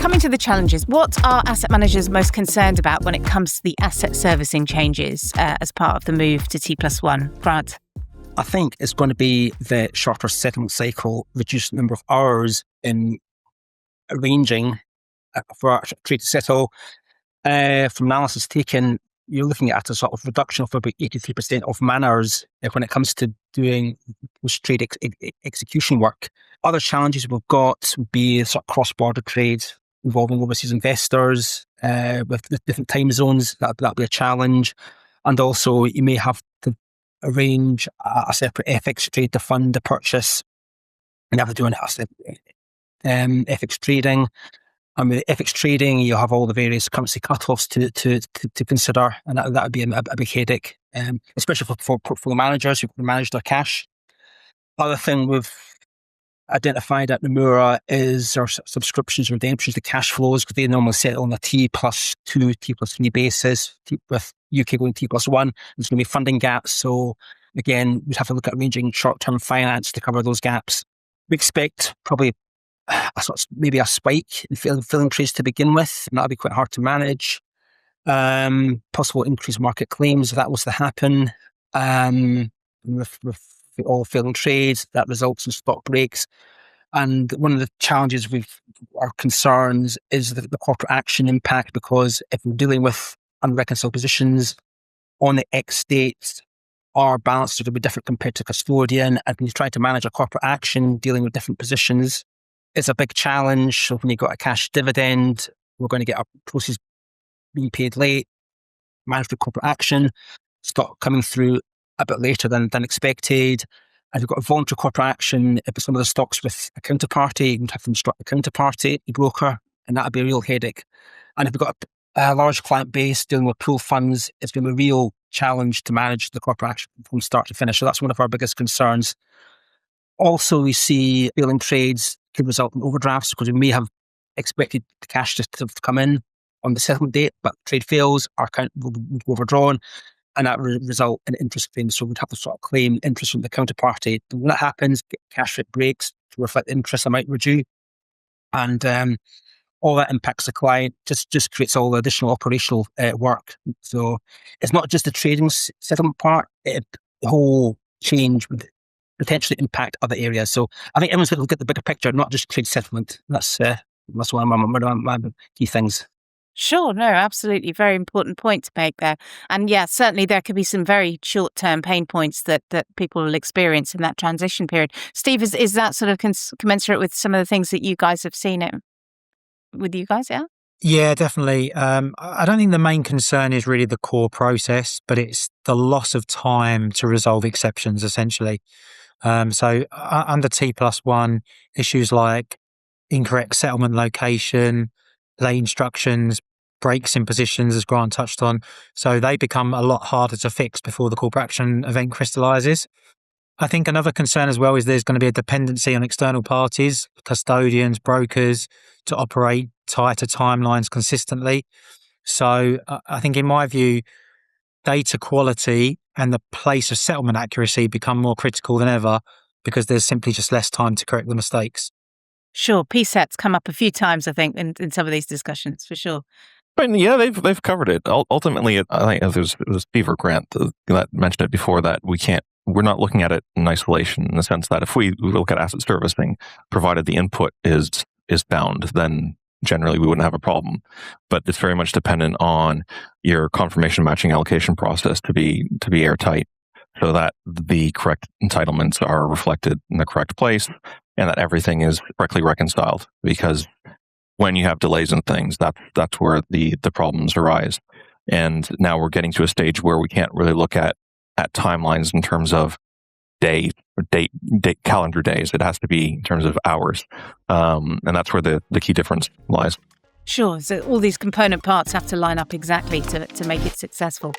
Coming to the challenges, what are asset managers most concerned about when it comes to the asset servicing changes as part of the move to T+1? Grant? I think it's going to be the shorter settlement cycle, reduced number of hours in arranging for our trade to settle. From analysis taken, you're looking at a sort of reduction of about 83% of man hours when it comes to doing post-trade execution work. Other challenges we've got would be sort of cross-border trade involving overseas investors with different time zones. That'll be a challenge. And also you may have to arrange a separate FX trade to fund the purchase, and you have to do FX trading. And with FX trading, you have all the various currency cutoffs to consider, and that would be a big headache, especially for portfolio managers who can manage their cash. Other thing we've identified at Nomura is our subscriptions and redemptions, the cash flows, because they normally settle on a T+2, T+3 basis, with UK going T+1. There's going to be funding gaps. So again, we'd have to look at arranging short-term finance to cover those gaps. We expect probably maybe a spike in filling trades to begin with, and that'll be quite hard to manage. Possible increased market claims if that was to happen. With all failing trades, that results in stock breaks. And one of the challenges our concerns is the corporate action impact, because if we're dealing with unreconciled positions on the X dates, our balances are going to be different compared to custodian. And when you try to manage a corporate action dealing with different positions, it's a big challenge. So when you've got a cash dividend, we're going to get our proceeds being paid late, manage the corporate action, stock coming through a bit later than expected. And we've got a voluntary corporate action. If some of the stocks with a counterparty, you'd have to instruct the counterparty, the broker, and that would be a real headache. And if we've got a large client base dealing with pool funds, it's been a real challenge to manage the corporate action from start to finish. So that's one of our biggest concerns. Also, we see failing trades could result in overdrafts, because we may have expected the cash to come in on the settlement date, but trade fails, our account will be overdrawn, and that will result in interest claims. So we'd have to sort of claim interest from the counterparty. When that happens, cash rate breaks to reflect the interest amount we're due. And all that impacts the client, just creates all the additional operational work. So it's not just the trading settlement part, the whole change would potentially impact other areas. So I think everyone's got to look at the bigger picture, not just trade settlement. That's one of my key things. Sure, no, absolutely. Very important point to make there. And yeah, certainly there could be some very short-term pain points that people will experience in that transition period. Steve, is that sort of commensurate with some of the things that you guys have seen with you guys, yeah? Yeah, definitely. I don't think the main concern is really the core process, but it's the loss of time to resolve exceptions, essentially. So under T+1, issues like incorrect settlement location, late instructions, breaks in positions, as Grant touched on. So they become a lot harder to fix before the corporate action event crystallizes. I think another concern as well is there's going to be a dependency on external parties, custodians, brokers, to operate tighter timelines consistently. So I think in my view, data quality and the place of settlement accuracy become more critical than ever, because there's simply just less time to correct the mistakes. Sure, PSET's come up a few times, I think, in some of these discussions, for sure. But yeah, they've covered it. Ultimately, I think it was Steve or Grant that mentioned it before, that we're not looking at it in isolation, in the sense that if we look at asset servicing, provided the input is bound, then generally we wouldn't have a problem. But it's very much dependent on your confirmation matching allocation process to be airtight, so that the correct entitlements are reflected in the correct place, and that everything is correctly reconciled. Because when you have delays in things, that's where the problems arise. And now we're getting to a stage where we can't really look at timelines in terms of date calendar days. It has to be in terms of hours. And that's where the key difference lies. Sure. So all these component parts have to line up exactly to make it successful.